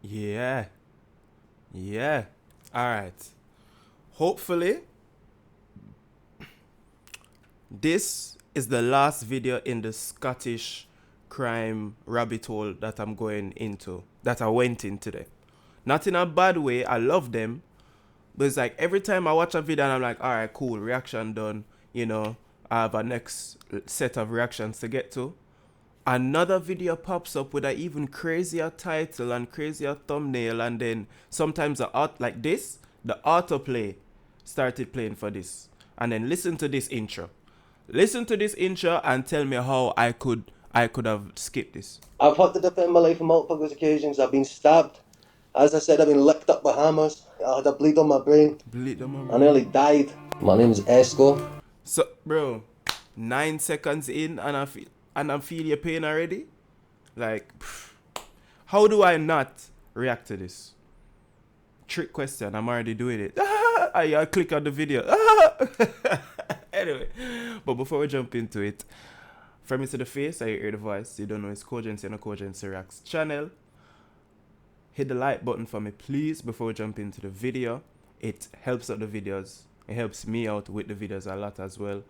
Yeah. Yeah. All right. Hopefully, this is the last video in the Scottish crime rabbit hole that I'm going into, that I went in today. Not in a bad way. I love them. But it's like every time I watch a video and I'm like, all right, cool, reaction done. I have a next set of reactions to get to. Another video pops up with an even crazier title and crazier thumbnail, and then sometimes the autoplay started playing for this. And then listen to this intro. Listen to this intro and tell me how I could have skipped this. I've had to defend my life on multiple occasions. I've been stabbed. As I said, I've been licked up by hammers. I had a bleed on my brain. I nearly died. My name's Esco. So, bro, 9 seconds in and I feel your pain already. Like, how do I not react to this? Trick question. I'm already doing it. I click on the video. Anyway, but before we jump into it, from me to the face, I hear the voice. You don't know it's Kogency and a Kogency Reacts channel. Hit the like button for me, please, before we jump into the video. It helps out the videos. It helps me out with the videos a lot as well.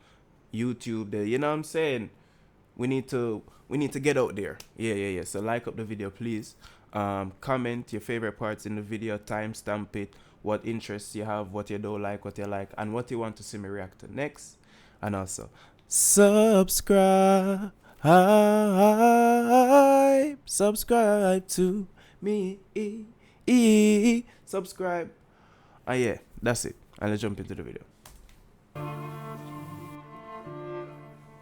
YouTube, you know what I'm saying? We need to get out there. Yeah. So like up the video, please. Comment your favorite parts in the video, timestamp it, what interests you have, what you don't like, what you like, and what you want to see me react to next. And also, subscribe to me. Subscribe. Yeah, that's it. And let's jump into the video.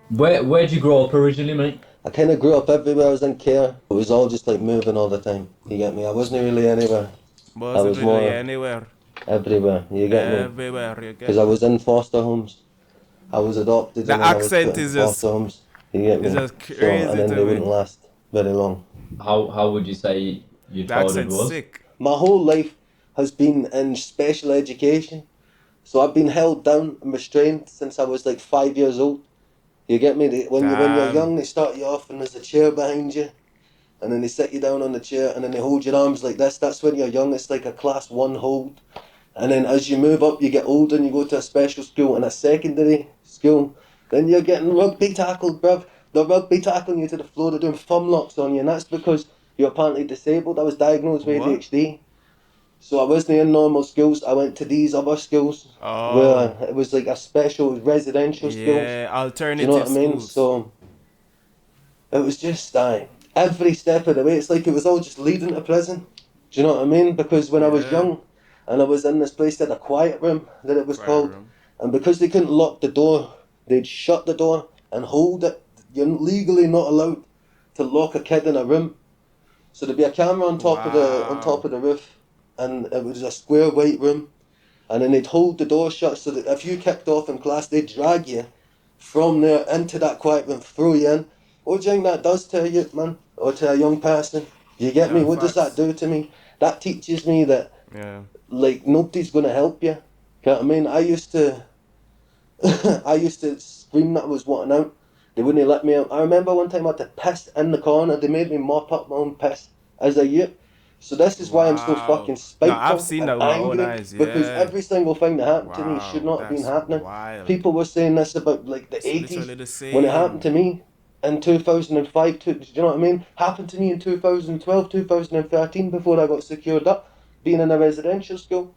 Where'd you grow up originally, mate? I kind of grew up everywhere. I was in care. It was all just like moving all the time. You get me? I wasn't really anywhere. I was more anywhere. Everywhere. You get me? Everywhere. You get Because I was in foster homes. I was adopted. The and accent I was put in is just foster homes. You get me? it's just crazy and then to they me. wouldn't last very long. How would you say your The childhood accent's was? sick. My whole life has been in special education. So I've been held down and restrained since I was like 5 years old. You get me? When you're young, they start you off and there's a chair behind you. And then they sit you down on the chair and then they hold your arms like this. That's when you're young. It's like a class 1 hold. And then as you move up, you get older and you go to a special school and a secondary school. Then you're getting rugby tackled, bruv. They're rugby tackling you to the floor. They're doing thumb locks on you. And that's because you're apparently disabled. I was diagnosed with ADHD. So I wasn't in normal schools. I went to these other schools where it was like a special residential school. Yeah, alternative Do you know what I mean? schools. So it was just every step of the way. It's like it was all just leading to prison. Do you know what I mean? Because when I was young and I was in this place, they had a quiet room that it was called. And because they couldn't lock the door, they'd shut the door and hold it. You're legally not allowed to lock a kid in a room. So there'd be a camera on top of the roof. And it was a square white room, and then they'd hold the door shut so that if you kicked off in class, they'd drag you from there into that quiet room, throw you in. What do you think that does to a youth, man, or to a young person? You get me? What does that do to me? That teaches me that, like, nobody's gonna help you. You know what I mean? I used to scream that I was wanting out. They wouldn't let me out. I remember one time I had to piss in the corner. They made me mop up my own piss as a youth. So this is why I'm so fucking spiteful. No, I've seen that with my own eyes, because every single thing that happened to me should not have been happening. Wild. People were saying this about like the 80s when it happened to me in 2005. Do you know what I mean? Happened to me in 2012, 2013 before I got secured up, being in a residential school,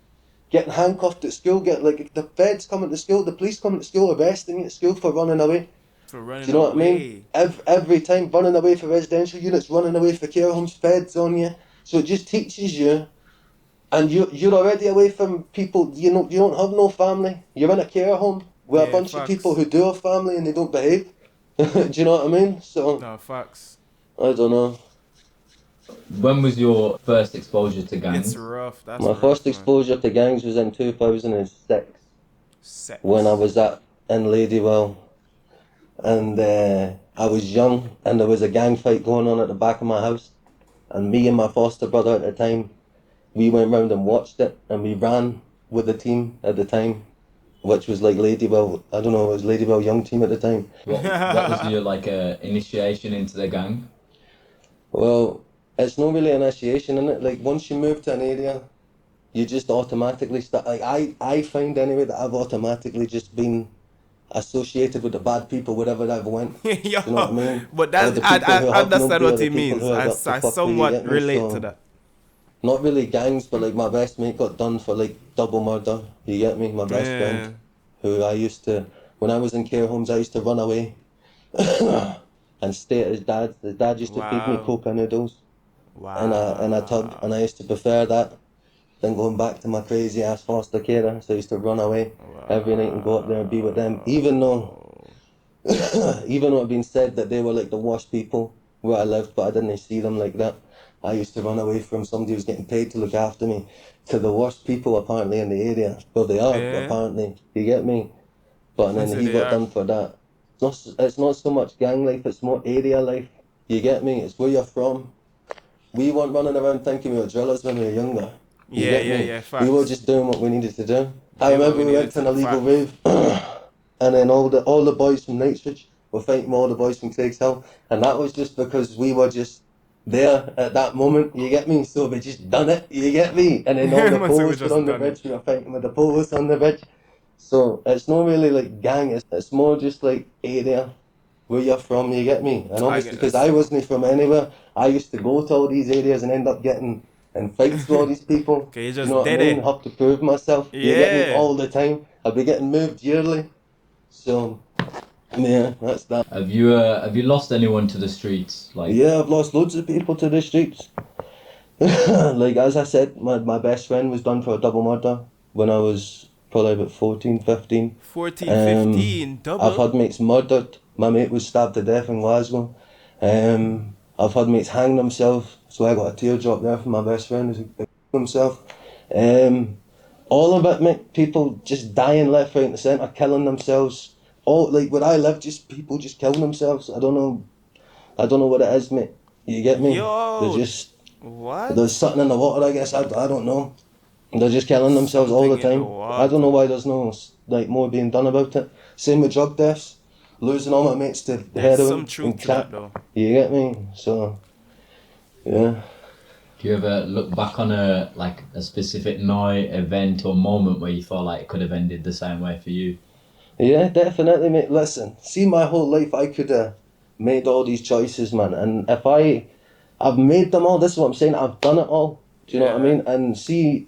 getting handcuffed at school, getting like the feds coming to school, the police coming to school, arresting me at school for running away. Do you know what I mean? Every time running away for residential units, running away for care homes, feds on you. So it just teaches you, and you're already away from people. You don't have no family. You're in a care home with a bunch of people who do have family and they don't behave. Do you know what I mean? So no facts. I don't know. When was your first exposure to gangs? It's rough. My first exposure to gangs was in 2006. When I was in Ladywell, and I was young, and there was a gang fight going on at the back of my house. And me and my foster brother at the time, we went round and watched it, and we ran with the team at the time, which was like Ladywell, I don't know, it was Ladywell Young Team at the time. What was your initiation into the gang? Well, it's not really initiation in it. Like once you move to an area, you just automatically start. Like I find anyway that I've automatically just been associated with the bad people wherever I've went. Yo, Do you know what I mean? but Or that's the people who I have understand nobody, or what the he people means. who are I up to fuck with, you somewhat get me? relate to So that. not really gangs, but like my best mate got done for like double murder. You get me? My best Yeah. friend, who I used to, when I was in care homes, I used to run away and stay at his dad's. His dad used to feed me Wow. coca noodles in a tub, and Wow. I used to prefer that than going back to my crazy ass foster carer. So I used to run away every night and go up there and be with them, even though it had been said that they were like the worst people where I lived, but I didn't see them like that. I used to run away from somebody who was getting paid to look after me to the worst people apparently in the area. Well, they are, Yeah. apparently. You get me? But then So he they got are. done for that. It's not so much gang life, it's more area life. You get me? It's where you're from. We weren't running around thinking we were drillers when we were younger. You Yeah, get yeah, me? yeah. We were Facts. just doing what we needed to do. I Do what remember we we needed went to to. an illegal Facts. rave, and then all the boys from Knightsbridge were fighting all the boys from Craig's Hill, and that was just because we were just there at that moment. You get me? So we just done it. You get me? And then all the Man, so we polos were just on the done it. bridge. We were fighting with the polos on the bridge. So it's not really like gang. It's more just like area where you're from, you get me? And I obviously, get because that I still. wasn't from anywhere, I used to go to all these areas and end up getting in fights with all these people. Okay, you Do you know just what I did mean? it. Have to prove myself. You get me? Yeah. All the time. I'd be getting moved yearly. So, yeah, that's that. Have you lost anyone to the streets? Like, Yeah, I've lost loads of people to the streets. Like, as I said, my best friend was done for a double murder when I was probably about 14, 15. 14, 15, I've double. had mates murdered. My mate was stabbed to death in Glasgow. I've had mates hang themselves, so I got a teardrop there from my best friend who himself. All of it, mate. People just dying left, right, and centre, killing themselves. All like where I live, just people just killing themselves. I don't know. I don't know what it is, mate. You get me? They're Yo. just What? there's something in the water. I guess I don't know. They're just killing themselves all the Something in the time. I don't know water. why there's no like more being done about it. Same with drug deaths, losing all my mates to There's some heroin truth and to that crack. though. You get me? So, yeah. do you ever look back on a specific night, event, or moment where you felt like it could have ended the same way for you? Yeah, definitely, mate. Listen, see, my whole life I could have made all these choices, man. And if I've made them all, this is what I'm saying, I've done it all. Do you know what I Yeah. mean? And see,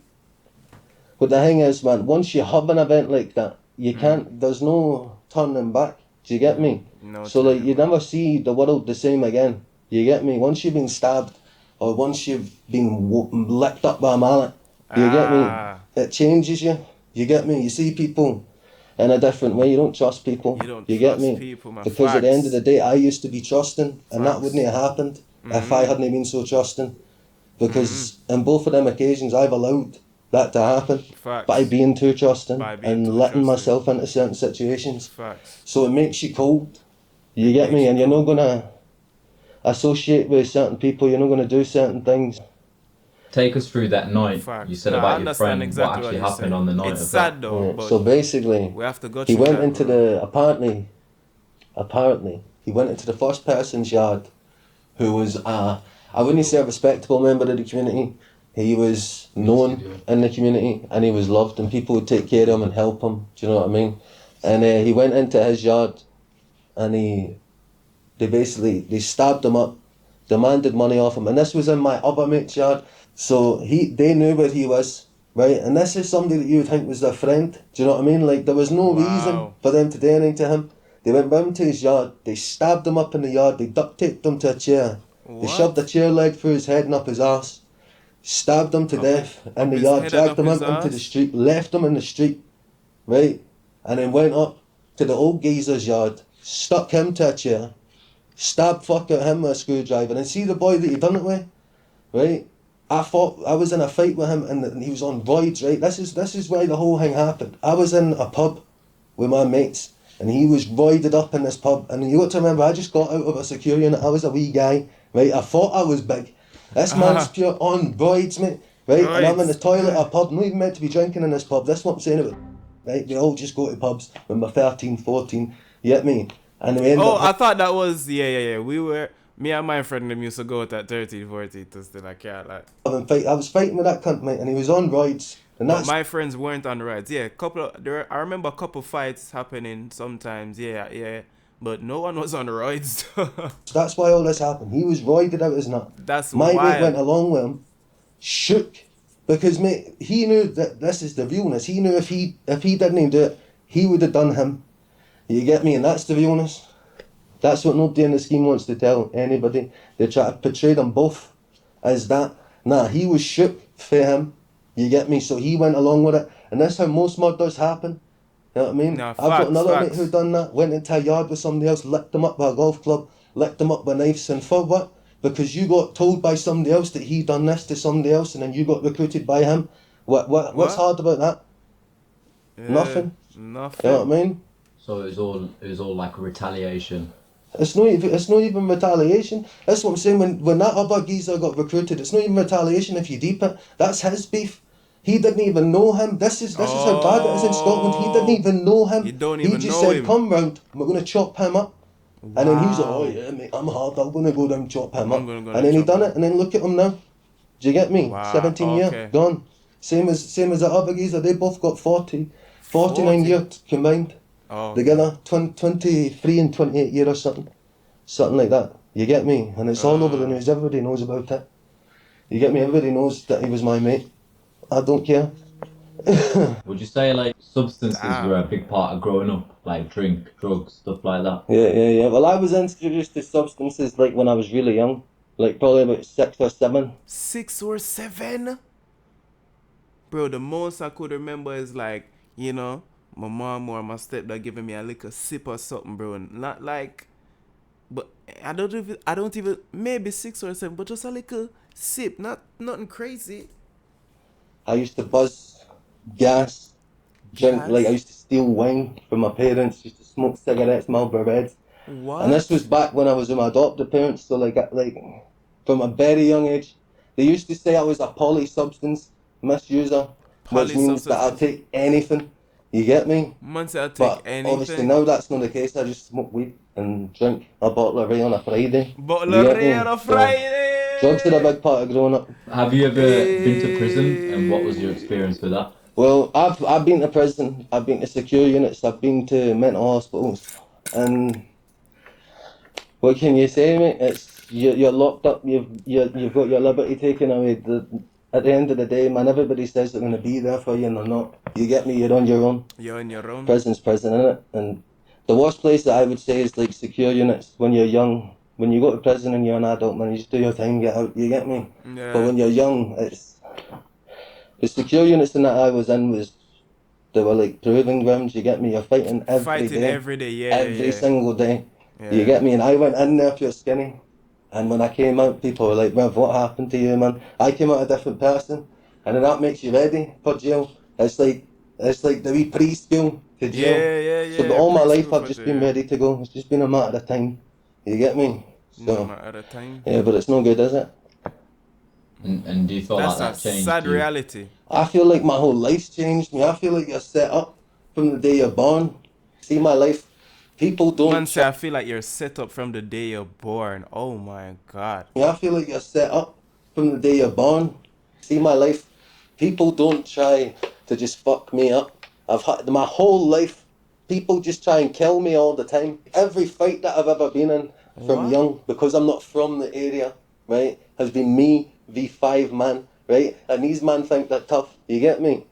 what the thing is, man, once you have an event like that, you can't, there's no turning back. Do you get me? No So, like, turning you back. never see the world the same again. You get me? Once you've been stabbed, or once you've been licked up by a mallet, you get me? Ah. It changes you. You get me? You see people in a different way. You don't trust people. You don't You get trust me? people, man. Because at the end of Facts. the day, I used to be trusting, and that Facts. wouldn't have happened if I hadn't been so trusting. Mm-hmm. Because in both of them occasions, I've allowed that to happen by Facts. being too trusting By being and too letting trusting. myself into certain situations. Facts. So it makes you cold. You It get makes me? you And you're not cold. gonna associate with certain people. You're not gonna do certain things. Take us through that night. You Facts. said No, I about your understand friend. What exactly what actually you're happened saying. on the night It's of that? sad though, Yeah. but So basically, we have to go he through went that, into bro. apparently he went into the first person's yard who was I wouldn't say a respectable member of the community. He was known in the community and he was loved and people would take care of him and help him. Do you know what I mean? And he went into his yard and they stabbed him up, demanded money off him, and this was in my other mate's yard. So they knew where he was, right? And this is somebody that you would think was their friend. Do you know what I mean? Like there was no reason Wow. for them to do anything to him. They went round to his yard, they stabbed him up in the yard, they duct taped him to a chair. They shoved a What? chair leg through his head and up his arse, stabbed him to Up, death in up the his yard, head and dragged up him his out into the ass? street, left him in the street, right? And then went up to the old geezer's yard, stuck him to a chair, stabbed fuck at him with a screwdriver, and see the boy that he done it with, right? I was in a fight with him and he was on roids, right? This is why the whole thing happened. I was in a pub with my mates and he was roided up in this pub, and you got to remember I just got out of a secure unit. I was a wee guy, right? I thought I was big. This man's pure on roids, mate, right? And I'm in the Right. toilet at a pub, not even meant to be drinking in this pub. That's what I'm saying about, right? We all just go to pubs when we're 13, 14, you get me? And we end Oh, up I thought that was yeah. We were Me and my friend them used to go out at 13, 14 to still I can't like. I was fighting with that cunt, mate, and he was on roids. And But that's my friends weren't on the rides. Yeah, I remember a couple fights happening sometimes. Yeah. But no one was on the rides. that's why all this happened. He was roided out as nut. That's My mate went wild. along with him, shook, because mate, he knew that this is the realness. He knew if he didn't do it, he would have done him. You get me? And that's the realness. That's what nobody in the scheme wants to tell anybody. They try to portray them both as that. Nah, he was shook for him. You get me? So he went along with it. And that's how most murders happen. You know what I mean? Nah, I've got another mate facts. who done that. Went into a yard with somebody else, licked them up with a golf club, licked them up with knives. And for what? Because you got told by somebody else that he done this to somebody else and then you got recruited by him. What's What? hard about that? Yeah, Nothing. Nothing. You know what I mean? So it was all like retaliation. It's not even retaliation. That's what I'm saying. When that other geezer got recruited, it's not even retaliation if you deep it. That's his beef. He didn't even know him. This is how bad it is in Scotland. He didn't even know him. You don't He even just know said, him. "Come round, we're gonna chop him up." And then he was like, "Oh Wow. yeah, mate, I'm hard. I'm gonna go down and chop him up." I'm gonna go And then he chop done him it. And then look at him now. Do you get me? Wow, 17 okay. year gone. Same as the other geezer. They both got 49 40? years combined Oh, together. 23 and 28 year or something. Something like that. You get me? And it's all over the news. Everybody knows about it. You get me? Everybody knows that he was my mate. I don't care. Would you say like substances Damn. were a big part of growing up, like drink, drugs, stuff like that? Yeah. Well, I was introduced to substances like when I was really young. Like probably about 6 or 7. 6 or 7? Bro, the most I could remember is like, you know, my mom or my stepdad giving me a little sip or something, bro. Not like, but I don't even, maybe 6 or 7, but just a little sip, nothing crazy. I used to buzz gas, drink, Gas? like I used to steal wine from my parents, used to smoke cigarettes, Marlboro Reds. What? And this was back when I was with my adopted parents, so like from a very young age. They used to say I was a polysubstance misuser, which means that I'll Polysubstance. take anything. You get me? Man say I'll take But obviously anything. now that's not the case. I just smoke weed and drink a bottle of Ray on a Friday. But You get Lorraine me? on a So, Friday. drugs are a big part of growing up. Have you ever been to prison, and what was your experience with that? Well, I've been to prison, I've been to secure units, I've been to mental hospitals, and what can you say, mate? It's you're locked up. You've got your liberty taken away. At the end of the day, man, everybody says they're gonna be there for you, and they're not. You get me? You're on your own. You're on your own. Prison's prison, innit? And the worst place that I would say is like secure units when you're young. When you go to prison and you're an adult, man, you just do your time, get out. You get me? Yeah. But when you're young, it's the secure units that I was in they were like proving grounds. You get me? You're fighting every day. Every day, yeah. Every yeah. single day. Yeah. You get me? And I went in there pure skinny. And when I came out, people were like, "Rev, what happened to you, man?" I came out a different person. And then that makes you ready for jail. It's like the wee preschool to jail. Yeah. So all my life preschool I've for just been jail. ready to go. It's just been a matter of time. You get me? No So matter the time. yeah, but it's no good, is it? And do you feel That's like a that changed sad you? reality. I feel like my whole life's changed me. I feel like you're set up from the day you're born. See my life. People don't Man say I feel like you're set up from the day you're born. Oh my god. I feel like you're set up from the day you're born. See my life. People don't try to just fuck me up. I've had my whole life. People just try and kill me all the time. Every fight that I've ever been in from What? young, because I'm not from the area, right, has been me v 5 man, right? And these men think they're tough. You get me?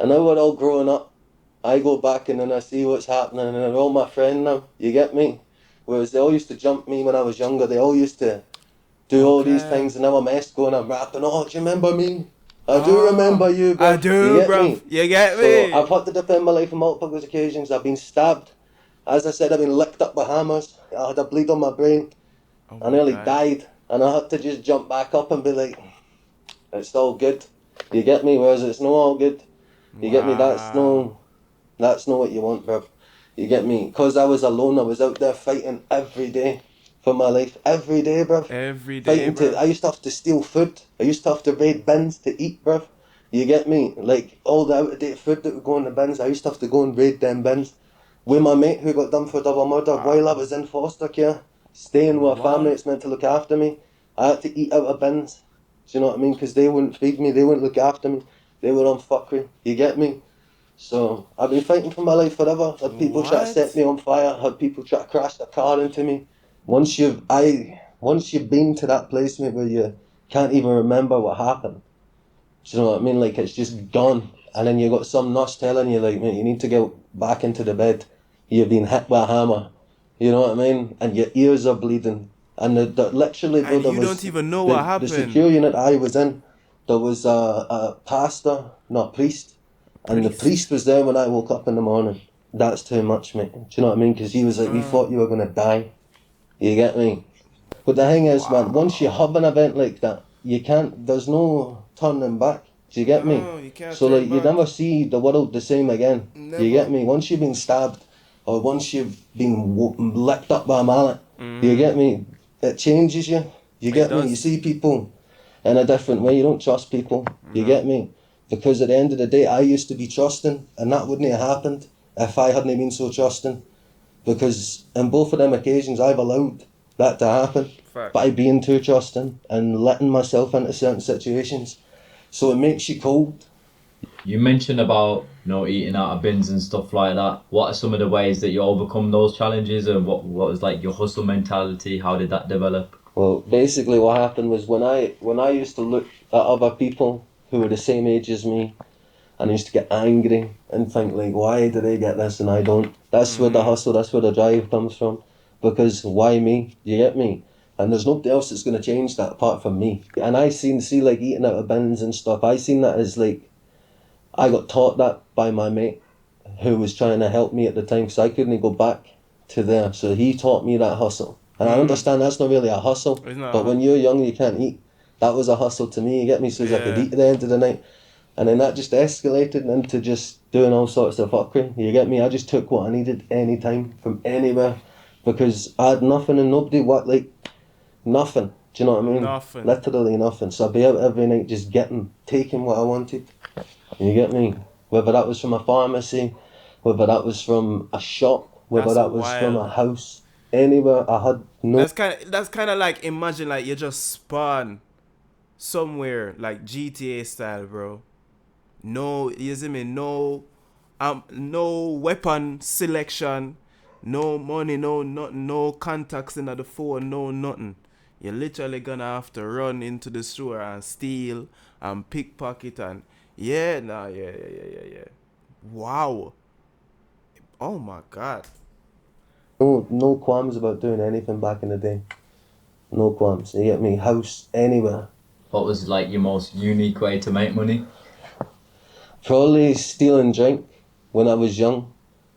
And now we're all growing up. I go back and then I see what's happening and they're all my friend now. You get me? Whereas they all used to jump me when I was younger. They all used to do all these Okay. things and now I'm going, I'm rapping. Oh, do you remember me? I do remember you, bro. I do, you get bro. Me? You get So me? I've had to defend my life on multiple occasions. I've been stabbed. As I said, I've been licked up by hammers. I had a bleed on my brain. Oh I my nearly God. died. And I had to just jump back up and be like, it's all good. You get me? Whereas it's not all good. You get me? That's not what you want, bro. You get me? Because I was alone, I was out there fighting every day for my life. Every day, bro. Every day, Fighting bro. I used to have to steal food. I used to have to raid bins to eat, bro. You get me? Like, all the out-of-date food that would go in the bins, I used to have to go and raid them bins. With my mate who got done for double murder while I was in foster care. staying with a What? family that's meant to look after me. I had to eat out of bins. Do you know what I mean? Because they wouldn't feed me, they wouldn't look after me. They were on fuckery. You get me? So I've been fighting for my life forever. Had people try to set What? me on fire. Had people try to crash their car into me. Once you've been to that place, mate, where you can't even remember what happened. Do you know what I mean? Like, it's just gone. And then you got some nurse telling you, like, mate, you need to get back into the bed. You've been hit by a hammer. You know what I mean? And your ears are bleeding. And literally, bro, And there you was don't even know what the secure happened. unit I was in. There was a pastor, not priest, and the priest Priest. was there when I woke up in the morning. That's too much, mate. Do you know what I mean? Because he was like, we thought you were gonna die. You get me? But the thing is, man, once you Wow. have an event like that, you can't. There's no turning back. Do you get me? No, you can't So turn like, you back. never see the world the same again. You get Never. me? Once you've been stabbed, or once you've been licked up by a mallet, you get me? It changes you. You It get me? You does. see people in a different way. You don't trust people. You No. get me? Because at the end of the day, I used to be trusting, and that wouldn't have happened if I hadn't been so trusting. Because in both of them occasions, I've allowed that to happen by Facts. being too trusting and letting myself into certain situations. So it makes you cold. You mentioned about eating out of bins and stuff like that. What are some of the ways that you overcome those challenges, and what was like your hustle mentality? How did that develop? Well, basically, what happened was when I used to look at other people who were the same age as me, and I used to get angry and think like, why do they get this and I don't? That's where the hustle, that's where the drive comes from. Because why me? You get me? And there's nobody else that's going to change that apart from me. And I see like eating out of bins and stuff. I seen that as like, I got taught that by my mate who was trying to help me at the time because I couldn't go back to there. So he taught me that hustle. And I understand that's not really a hustle, It's not. but when you're young, you can't eat. That was a hustle to me, you get me? So as I could Yeah. eat at the end of the night. And then that just escalated into just doing all sorts of fuckery. You get me? I just took what I needed anytime from anywhere because I had nothing and nobody nothing. Do you know what I mean? Nothing. Literally nothing. So I'd be out every night just taking what I wanted. You get me? Whether that was from a pharmacy, whether that was from a shop, whether That's that was from a wild. house, anywhere I had no. That's kind of like, imagine like you just spawn somewhere like GTA style, bro. No, you see me? No weapon selection, no money, no nothing, no contacts in the phone, no nothing. You're literally gonna have to run into the store and steal and pickpocket and yeah. Wow. Oh my god. No qualms about doing anything back in the day. No qualms. You get me? House, anywhere. What was like your most unique way to make money? Probably stealing drink when I was young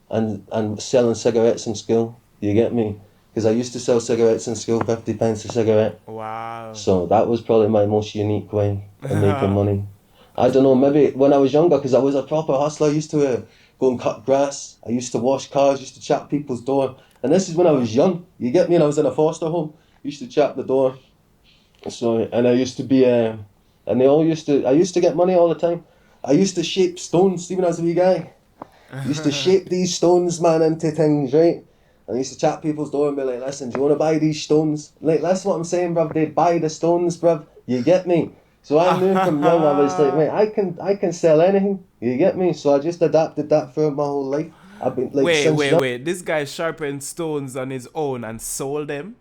and selling cigarettes in school. You get me? Because I used to sell cigarettes in school, 50 pence a cigarette. Wow. So that was probably my most unique way of making money. I don't know, maybe when I was younger, because I was a proper hustler, I used to go and cut grass. I used to wash cars, used to chap people's door. And this is when I was young. You get me? And I was in a foster home. Used to chap the door. So, and I used to be, and I used to get money all the time. I used to shape stones, even as a wee guy. I used to shape these stones, man, into things, right? And I used to chat people's door and be like, listen, do you want to buy these stones? Like, that's what I'm saying, bruv. They'd buy the stones, bruv. You get me? So I knew from young, I was like, mate, I can sell anything. You get me? So I just adapted that throughout my whole life. I've been, like, since young. Wait. This guy sharpened stones on his own and sold them?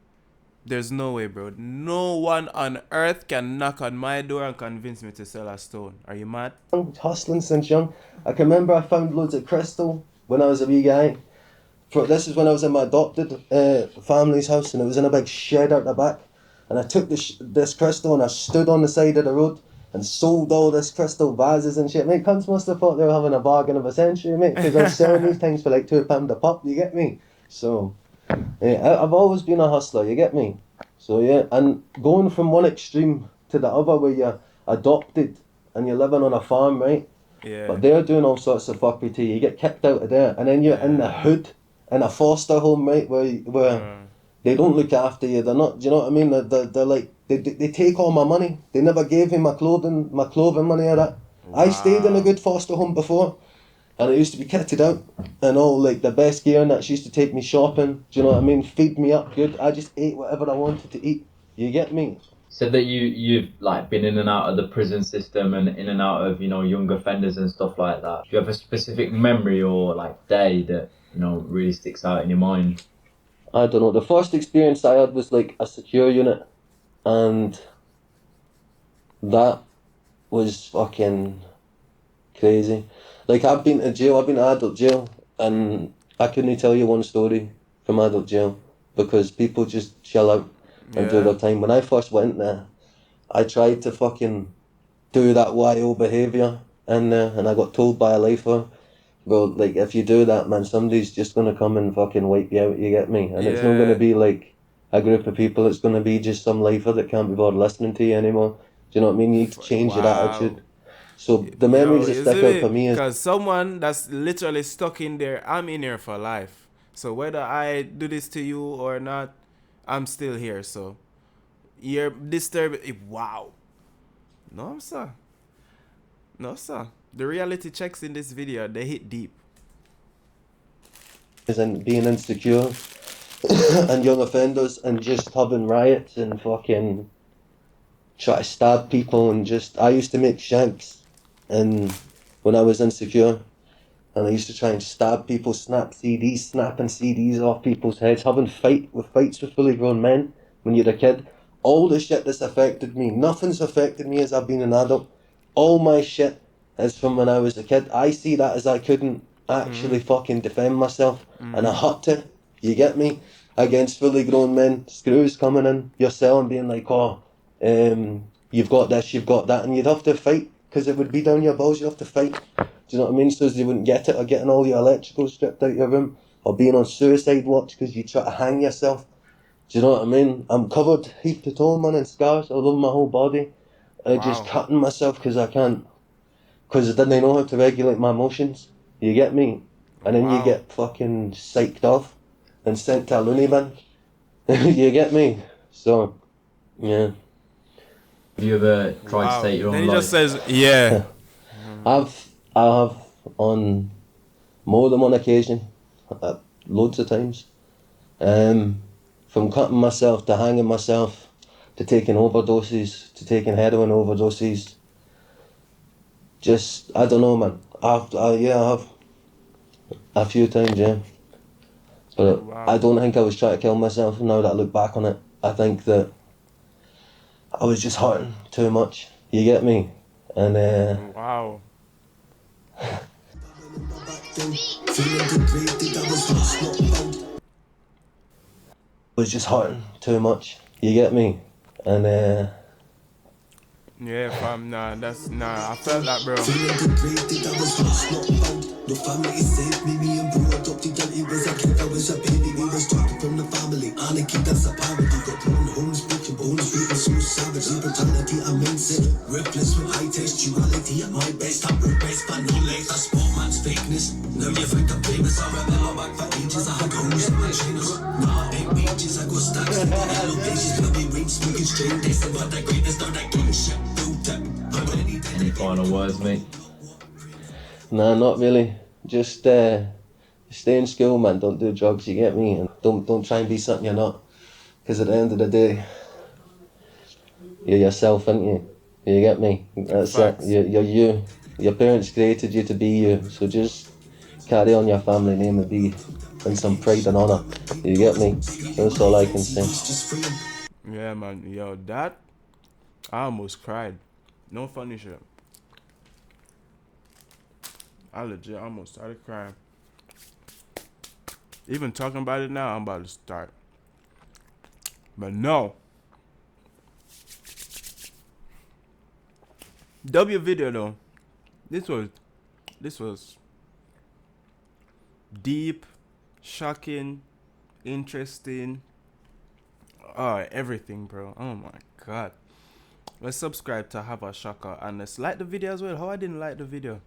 There's no way, bro. No one on earth can knock on my door and convince me to sell a stone. Are you mad? Hustling since young. I can remember I found loads of crystal when I was a wee guy. This is when I was in my adopted family's house, and it was in a big shed out the back. And I took this crystal and I stood on the side of the road and sold all this crystal vases and shit. Mate, cunts must have thought they were having a bargain of a century, mate, because I was selling these things for like £2 a pop, you get me? So, yeah, I've always been a hustler, you get me? So, yeah, and going from one extreme to the other where you're adopted and you're living on a farm, right? Yeah. But they're doing all sorts of fuckery to you. You get kicked out of there, and then you're in the hood, in a foster home, right, where they don't look after you. They're not, do you know what I mean? They're like, they take all my money. They never gave me my clothing money or that. I stayed in a good foster home before, And I used to be kitted out and all like the best gear and that. She used to take me shopping, do you know what I mean? Feed me up good. I just ate whatever I wanted to eat. You get me? Said that you've like been in and out of the prison system and in and out of, you know, young offenders and stuff like that. Do you have a specific memory or like day that, you know, really sticks out in your mind? I don't know. The first experience I had was like a secure unit, and that was fucking crazy. Like I've been to jail, I've been to adult jail, and I couldn't tell you one story from adult jail because people just chill out and do their time. When I first went there, I tried to fucking do that YO behaviour in there, and I got told by a lifer, well, like if you do that, man, somebody's just gonna come and fucking wipe you out. You get me? And it's not gonna be like a group of people. It's gonna be just some lifer that can't be bothered listening to you anymore. Do you know what I mean? You need to change your attitude. So the memories that stick out for me is because someone that's literally stuck in there, I'm in here for life. So whether I do this to you or not, I'm still here. So you're disturbed. Wow. No, sir. No, sir. The reality checks in this video, they hit deep. and being insecure and young offenders and just having riots and fucking try to stab people and just I used to make shanks and when I was insecure and I used to try and stab people, snapping CDs off people's heads, having fights with fully grown men when you're a kid. All the shit that's affected me, nothing's affected me as I've been an adult. All my shit is from when I was a kid. I see that as I couldn't actually fucking defend myself and I had to, you get me, against fully grown men, screws coming in your cell and being like, oh, you've got this, you've got that, and you'd have to fight because it would be down your balls, you have to fight. Do you know what I mean? So as you wouldn't get it, or getting all your electrical stripped out your room, or being on suicide watch because you try to hang yourself. Do you know what I mean? I'm covered head to toe, man, in scars all over my whole body. Just cutting myself because I can't, because I didn't know how to regulate my emotions. You get me? And then you get fucking psyched off and sent to a loony bin. You get me? So, yeah. Have you ever tried to take your own life? Then he just says, yeah. I have on more than one occasion, loads of times. From cutting myself to hanging myself to taking overdoses to taking heroin overdoses. Just, I don't know, man. I have a few times, yeah. But I don't think I was trying to kill myself now that I look back on it. I think that I was just hurting too much. You get me? And Wow. was just hurting too much. You get me? And yeah, fam, nah, I felt that, bro. No family saved me and bro adopted that it was a kid, I was a baby, we was talking from the family. Anarchy, that's a parody, got blown homes, breaking bones, beating so savage, brutality, I mean sick. Reckless with high textuality at my best, I'm best, but no legs, that's poor man's fakeness. Now you think I'm famous, I remember back for ages, I had homes in my trainers. Nah, 8 pages, I got stacks in the yellow pages, bloody rain, smoking strain, destined for the greatness, now that game shit, built up. Any final words, mate? nah, not really. Just stay in school, man. Don't do drugs. You get me? And don't try and be something you're not. Because at the end of the day, you're yourself, ain't you? You get me? That's it. You're you. Your parents created you to be you. So just carry on your family name and be in some pride and honour. You get me? That's all I can say. Yeah, man. Yo, that, I almost cried. No funny shit. I legit almost started crying. Even talking about it now, I'm about to start. But no. W video though. This was deep, shocking, interesting. Oh, everything, bro. Oh my god. Let's subscribe to have a shocker and let's like the video as well. How I didn't like the video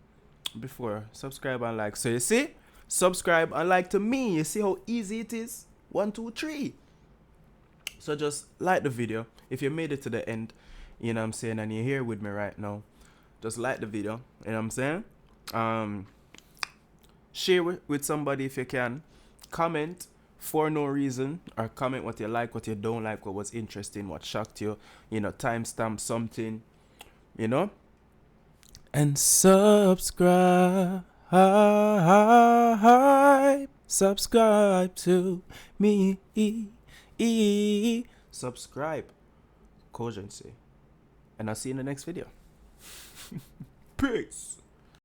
before. Subscribe and like. So you see, subscribe and like to me. You see how easy it is? 1 2 3. So just like the video if you made it to the end, you know what I'm saying, and you're here with me right now. Just like the video, you know what I'm saying. Share with somebody if you can. Comment for no reason, or comment what you like, what you don't like, what was interesting, what shocked you. Timestamp something. And subscribe. Subscribe to me. Subscribe. Kogency. And I'll see you in the next video. Peace.